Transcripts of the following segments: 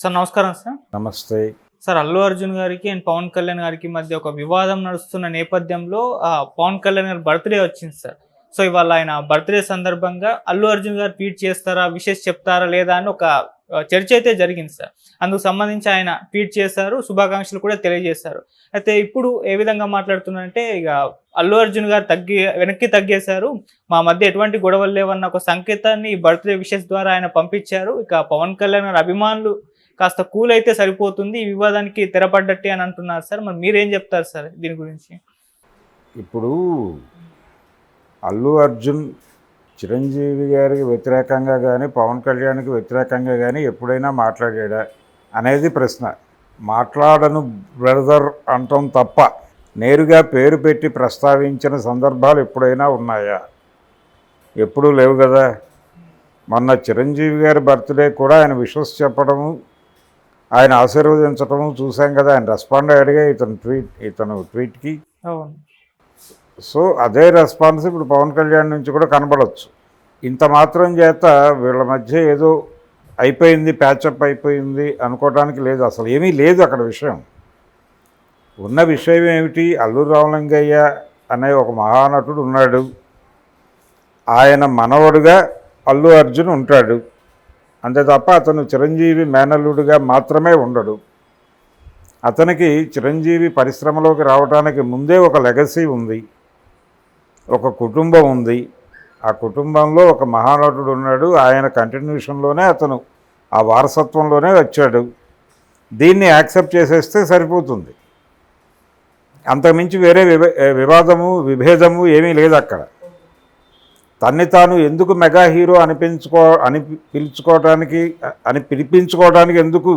Sir నమస్కారం sir. నమస్తే. Sir Allu Arjun గారికి అండ్ పవన్ కళ్యాణ్ గారికి మధ్య ఒక వివాదం నడుస్తున్న నేపథ్యంలో పవన్ కళ్యాణ్ గారి బర్త్‌డే వచ్చింది సార్. సో ఇవాళ ఆయన బర్త్‌డే సందర్భంగా అల్లు అర్జున్ గారు ట్వీట్ చేస్తారా, విషెస్ చెప్తారా లేదా అని ఒక చర్చ అయితే జరిగింది సార్. అందుకు సంబంధించి ఆయన ట్వీట్ చేశారు, శుభాకాంక్షలు కూడా తెలియజేశారు. అయితే ఇప్పుడు ఏ విధంగా మాట్లాడుతున్నారంటే ఇక అల్లు అర్జున్ గారు వెనక్కి తగ్గేశారు, మా మధ్య ఎటువంటి గొడవలు లేవన్న ఒక సంకేతాన్ని బర్త్‌డే విషెస్ ద్వారా ఆయన పంపించారు. ఇక పవన్ కళ్యాణ్ గారి అభిమానులు కాస్త కూల్ అయితే సరిపోతుంది, ఈ వివాదానికి తెరపడ్డట్టే అని అంటున్నారు సార్. మరి మీరేం చెప్తారు సార్ దీని గురించి? ఇప్పుడు అల్లు అర్జున్ చిరంజీవి గారికి వ్యతిరేకంగా కానీ పవన్ కళ్యాణ్కి వ్యతిరేకంగా కానీ ఎప్పుడైనా మాట్లాడాడా అనేది ప్రశ్న. మాట్లాడను బ్రదర్ అంటాం తప్ప నేరుగా పేరు పెట్టి ప్రస్తావించిన సందర్భాలు ఎప్పుడైనా ఉన్నాయా? ఎప్పుడూ లేవు కదా. మొన్న చిరంజీవి గారి బర్త్డే కూడా ఆయన విషెస్ చెప్పడము, ఆయన ఆశీర్వదించడము చూసాం కదా. ఆయన రెస్పాండ్ అయ్యాడుగా ఇతను ట్వీట్కి. అవును. సో అదే రెస్పాన్స్ ఇప్పుడు పవన్ కళ్యాణ్ నుంచి కూడా కనబడవచ్చు. ఇంత మాత్రం చేత వీళ్ళ మధ్య ఏదో అయిపోయింది, ప్యాచప్ అయిపోయింది అనుకోవడానికి లేదు. అసలు ఏమీ లేదు అక్కడ విషయం. ఉన్న విషయం ఏమిటి? అల్లు రామలింగయ్య అనే ఒక మహానటుడు ఉన్నాడు, ఆయన మనవడుగా అల్లు అర్జున్ ఉంటాడు. అంతే తప్ప అతను చిరంజీవి మేనల్లుడిగా మాత్రమే ఉండడు. అతనికి చిరంజీవి పరిశ్రమలోకి రావడానికి ముందే ఒక లెగసీ ఉంది, ఒక కుటుంబం ఉంది. ఆ కుటుంబంలో ఒక మహానటుడు ఉన్నాడు, ఆయన కంటిన్యూషన్లోనే అతను ఆ వారసత్వంలోనే వచ్చాడు. దీన్ని యాక్సెప్ట్ చేసేస్తే సరిపోతుంది. అంతకుమించి వేరే వివాదము విభేదము ఏమీ లేదు అక్కడ. తన్ని తాను ఎందుకు మెగా హీరో పిలిపించుకోవడానికి ఎందుకు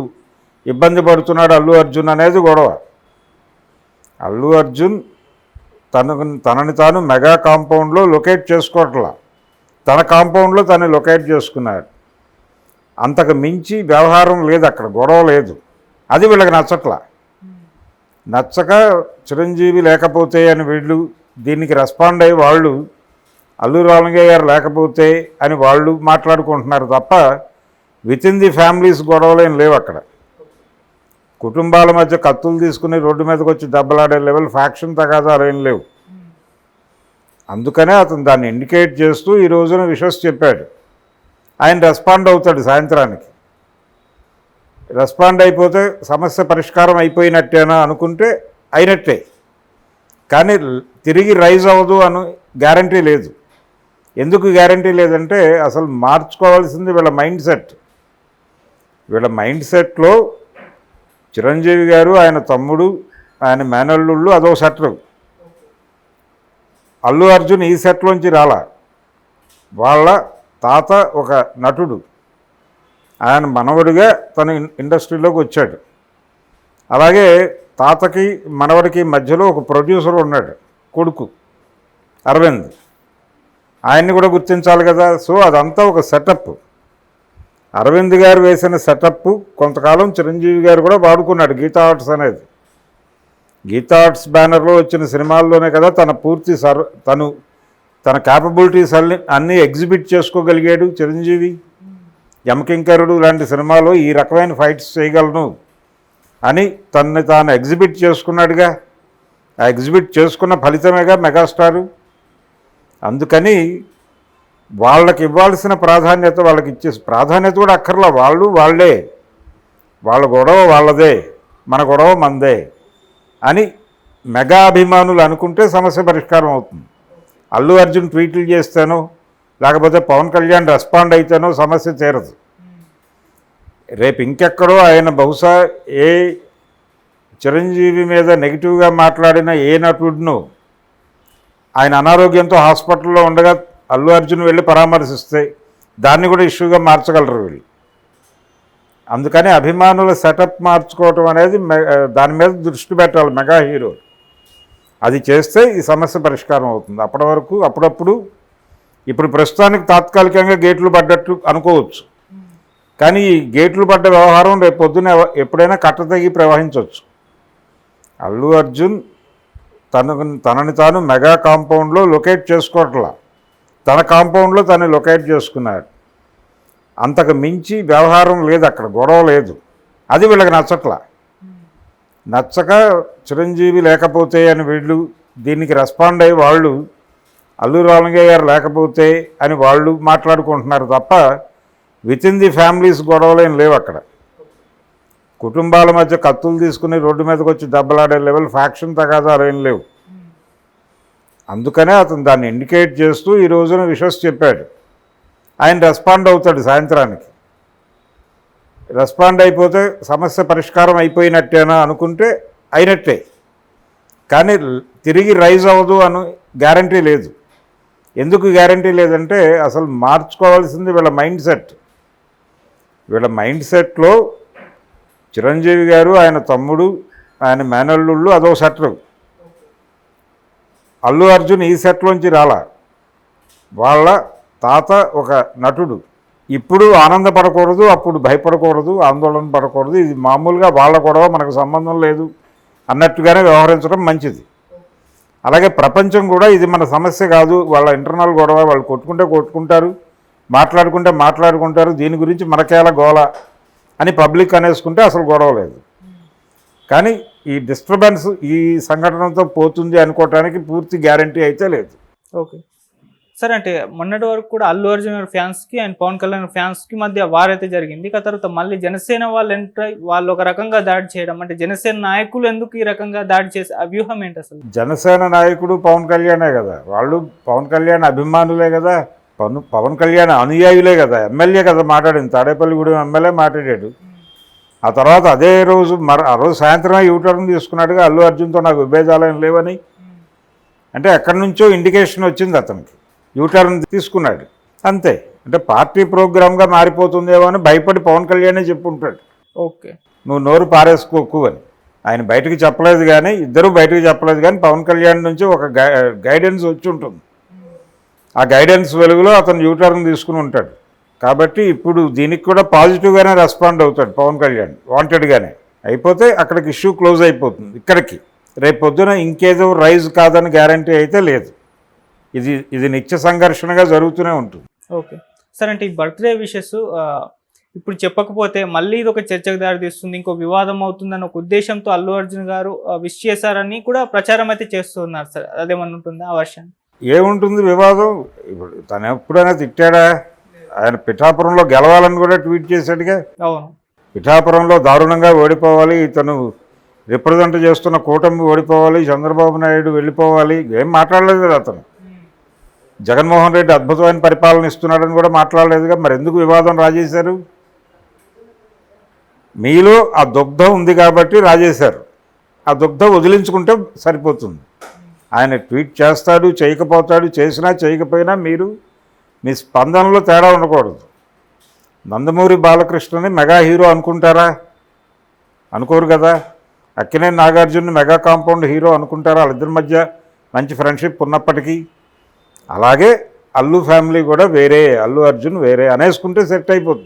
ఇబ్బంది పడుతున్నాడు అల్లు అర్జున్ అనేది గొడవ. అల్లు అర్జున్ తనని తాను మెగా కాంపౌండ్లో లొకేట్ చేసుకోవట్లా, తన కాంపౌండ్లో తను లొకేట్ చేసుకున్నాడు. అంతకు మించి వ్యవహారం లేదు అక్కడ, గొడవ లేదు. అది వీళ్ళకి నచ్చట్లా. నచ్చక చిరంజీవి లేకపోతే అని వీళ్ళు దీనికి రెస్పాండ్ అయ్యి వాళ్ళు అల్లు రామలింగయ్య గారు లేకపోతే అని వాళ్ళు మాట్లాడుకుంటున్నారు తప్ప విత్ ఇన్ ది ఫ్యామిలీస్ గొడవలేం లేవు అక్కడ. కుటుంబాల మధ్య కత్తులు తీసుకుని రోడ్డు మీదకి వచ్చి దెబ్బలాడే లెవెల్ ఫ్యాక్షన్ తగాదాలు ఏం లేవు. అందుకనే అతను దాన్ని ఇండికేట్ చేస్తూ ఈ రోజున విషెస్ చెప్పాడు. ఆయన రెస్పాండ్ అవుతాడు సాయంత్రానికి. రెస్పాండ్ అయిపోతే సమస్య పరిష్కారం అయిపోయినట్టేనా అనుకుంటే అయినట్టే, కానీ తిరిగి రైజ్ అవ్వదు అని గ్యారంటీ లేదు. ఎందుకు గ్యారంటీ లేదంటే అసలు మార్చుకోవాల్సింది వీళ్ళ మైండ్ సెట్. వీళ్ళ మైండ్ సెట్లో చిరంజీవి గారు, ఆయన తమ్ముడు, ఆయన మేనల్లుళ్ళు అదో సెట్లు. అల్లు అర్జున్ ఈ సెట్లోంచి రాలా. వాళ్ళ తాత ఒక నటుడు, ఆయన మనవడిగా తన ఇండస్ట్రీలోకి వచ్చాడు. అలాగే తాతకి మనవడికి మధ్యలో ఒక ప్రొడ్యూసర్ ఉన్నాడు, కొడుకు అరవింద్. ఆయన్ని కూడా గుర్తించాలి కదా. సో అదంతా ఒక సెటప్. అరవింద్ గారు వేసిన సెటప్ కొంతకాలం చిరంజీవి గారు కూడా వాడుకున్నాడు. గీతా ఆర్ట్స్ అనేది, గీతా ఆర్ట్స్ బ్యానర్లో వచ్చిన సినిమాల్లోనే కదా తన క్యాపబిలిటీస్ అన్నీ ఎగ్జిబిట్ చేసుకోగలిగాడు చిరంజీవి. యమకింకరుడు లాంటి సినిమాలో ఈ రకమైన ఫైట్స్ చేయగలను అని తనని తాను ఎగ్జిబిట్ చేసుకున్నాడుగా. ఆ ఎగ్జిబిట్ చేసుకున్న ఫలితమేగా మెగాస్టారు. అందుకని వాళ్ళకి ఇవ్వాల్సిన ప్రాధాన్యత వాళ్ళకి ఇచ్చేసి, ప్రాధాన్యత కూడా అక్కర్లా, వాళ్ళే, వాళ్ళ గొడవ వాళ్ళదే, మన గొడవ మనదే అని మెగా అభిమానులు అనుకుంటే సమస్య పరిష్కారం అవుతుంది. అల్లు అర్జున్ ట్వీట్లు చేస్తేనో లేకపోతే పవన్ కళ్యాణ్ రెస్పాండ్ అయితేనో సమస్య తీరదు. రేపు ఇంకెక్కడో ఆయన బహుశా ఏ చిరంజీవి మీద నెగిటివ్గా మాట్లాడిన ఏ నటుడినో ఆయన అనారోగ్యంతో హాస్పిటల్లో ఉండగా అల్లు అర్జున్ వెళ్ళి పరామర్శిస్తే దాన్ని కూడా ఇష్యూగా మార్చగలరు వీళ్ళు. అందుకని అభిమానుల సెటప్ మార్చుకోవటం అనేది దాని మీద దృష్టి పెట్టాలి మెగా హీరో. అది చేస్తే ఈ సమస్య పరిష్కారం అవుతుంది. అప్పటి వరకు అప్పుడప్పుడు ఇప్పుడు ప్రస్తుతానికి తాత్కాలికంగా గేట్లు పడ్డట్టు అనుకోవచ్చు, కానీ ఈ గేట్లు పడ్డ వ్యవహారం రేపు పొద్దున ఎప్పుడైనా కట్టతగి ప్రవహించవచ్చు. అల్లు అర్జున్ తనని తాను మెగా కాంపౌండ్లో లొకేట్ చేసుకోవట్లా, తన కాంపౌండ్లో తను లొకేట్ చేసుకున్నాడు. అంతకు మించి వ్యవహారం లేదు అక్కడ, గొడవ లేదు. అది వీళ్ళకి నచ్చక చిరంజీవి లేకపోతే అని వీళ్ళు దీనికి రెస్పాండ్ అయ్యి వాళ్ళు అల్లు రామలింగయ్య గారు లేకపోతే అని వాళ్ళు మాట్లాడుకుంటున్నారు తప్ప విత్ ఇన్ ది ఫ్యామిలీస్ గొడవలు ఏం లేవు అక్కడ. కుటుంబాల మధ్య కత్తులు తీసుకుని రోడ్డు మీదకి వచ్చి దెబ్బలాడే లెవెల్ ఫ్యాక్షన్ తగాదాలు ఏం లేవు. అందుకనే అతను దాన్ని ఇండికేట్ చేస్తూ ఈ రోజున విషస్ చెప్పాడు. ఆయన రెస్పాండ్ అవుతాడు సాయంత్రానికి. రెస్పాండ్ అయిపోతే సమస్య పరిష్కారం అయిపోయినట్టేనా అనుకుంటే అయినట్టే, కానీ తిరిగి రైజ్ అవ్వదు అని గ్యారంటీ లేదు. ఎందుకు గ్యారంటీ లేదంటే అసలు మార్చుకోవాల్సింది వీళ్ళ మైండ్ సెట్లో చిరంజీవి గారు, ఆయన తమ్ముడు, ఆయన మేనల్లుళ్ళు అదో సెట్లు. అల్లు అర్జున్ ఈ సెట్లోంచి రాలా. వాళ్ళ తాత ఒక నటుడు. ఇప్పుడు ఆనందపడకూడదు, అప్పుడు భయపడకూడదు, ఆందోళన పడకూడదు. ఇది మామూలుగా వాళ్ళ గొడవ, మనకు సంబంధం లేదు అన్నట్టుగానే వ్యవహరించడం మంచిది. అలాగే ప్రపంచం కూడా ఇది మన సమస్య కాదు, వాళ్ళ ఇంటర్నల్ గొడవ, వాళ్ళు కొట్టుకుంటారు, మాట్లాడుకుంటారు, దీని గురించి మనకేలా గోల అని పబ్లిక్ అనేసుకుంటే అసలు గొడవ లేదు. కానీ ఈ డిస్టర్బెన్స్ ఈ సంఘటనతో పోతుంది అనుకోవటానికి పూర్తి గ్యారంటీ అయితే లేదు. ఓకే సార్, అంటే మొన్నటి వరకు కూడా అల్లు అర్జున్ ఫ్యాన్స్కి అండ్ పవన్ కళ్యాణ్ ఫ్యాన్స్కి మధ్య వారైతే జరిగింది. ఆ తర్వాత మళ్ళీ జనసేన వాళ్ళు ఎంటర్ వాళ్ళు ఒక రకంగా దాడి చేయడం, అంటే జనసేన నాయకులు ఎందుకు ఈ రకంగా దాడి చేసే ఆ వ్యూహం ఏంటి అసలు? జనసేన నాయకుడు పవన్ కళ్యాణే కదా, వాళ్ళు పవన్ కళ్యాణ్ అభిమానులే కదా, పవన్ కళ్యాణ్ అనుయాయులే కదా, ఎమ్మెల్యే కదా మాట్లాడింది, తాడేపల్లిగూడెం ఎమ్మెల్యే మాట్లాడాడు. ఆ తర్వాత అదే రోజు ఆ రోజు సాయంత్రమే యూటర్న్ తీసుకున్నాడుగా, అల్లు అర్జున్తో నాకు విభేదాలు లేవని. అంటే ఎక్కడి నుంచో ఇండికేషన్ వచ్చింది, అతనికి యూటర్న్ తీసుకున్నాడు అంతే. అంటే పార్టీ ప్రోగ్రామ్గా మారిపోతుందేమో అని భయపడి పవన్ కళ్యాణే చెప్పుంటాడు. ఓకే, నువ్వు నోరు పారేసుకోకు అని. ఆయన బయటకు చెప్పలేదు, కానీ ఇద్దరూ బయటకు చెప్పలేదు, కానీ పవన్ కళ్యాణ్ నుంచి ఒక గైడెన్స్ వచ్చి ఉంటుంది. ఆ గైడెన్స్ వెలుగులో అతను యూటర్న్ తీసుకుని ఉంటాడు. కాబట్టి ఇప్పుడు దీనికి కూడా పాజిటివ్గానే రెస్పాండ్ అవుతాడు పవన్ కళ్యాణ్, వాంటెడ్గానే. అయిపోతే అక్కడికి ఇష్యూ క్లోజ్ అయిపోతుంది. ఇక్కడికి రేపు పొద్దున ఇంకేదో రైజ్ కాదని గ్యారంటీ అయితే లేదు. ఇది నిత్య సంఘర్షణగా జరుగుతూనే ఉంటుంది. ఓకే సార్, అంటే ఈ బర్త్డే విషెస్ ఇప్పుడు చెప్పకపోతే మళ్ళీ ఇది ఒక చర్చకు దారి తీస్తుంది, ఇంకో వివాదం అవుతుందన్న ఒక ఉద్దేశంతో అల్లు అర్జున్ గారు విష్ చేశారని కూడా ప్రచారం అయితే చేస్తున్నారు సార్. అదేమన్నా ఉంటుందా ఆ వర్షన్? ఏముంటుంది వివాదం? ఇప్పుడు తను ఎప్పుడైనా తిట్టాడా? ఆయన పిఠాపురంలో గెలవాలని కూడా ట్వీట్ చేశాడుగా. అవును, పిఠాపురంలో దారుణంగా ఓడిపోవాలి, ఇతను రిప్రజెంట్ చేస్తున్న కూటమి ఓడిపోవాలి, చంద్రబాబు నాయుడు వెళ్ళిపోవాలి, ఏం మాట్లాడలేదు కదా అతను. జగన్మోహన్ రెడ్డి అద్భుతమైన పరిపాలన ఇస్తున్నాడని కూడా మాట్లాడలేదుగా. మరి ఎందుకు వివాదం రాజేశారు? మీలో ఆ దుగ్ధం ఉంది కాబట్టి రాజేశారు. ఆ దుగ్ధం వదిలించుకుంటే సరిపోతుంది. ఆయన ట్వీట్ చేస్తాడు, చేయకపోతాడు, చేసినా చేయకపోయినా మీరు మీ స్పందనలో తేడా ఉండకూడదు. నందమూరి బాలకృష్ణని మెగా హీరో అనుకుంటారా? అనుకోరు కదా. అక్కినేని నాగార్జున్ని మెగా కాంపౌండ్ హీరో అనుకుంటారా? వాళ్ళిద్దరి మధ్య మంచి ఫ్రెండ్షిప్ ఉన్నప్పటికీ. అలాగే అల్లు ఫ్యామిలీ కూడా వేరే, అల్లు అర్జున్ వేరే అనేసుకుంటే సెట్ అయిపోతుంది.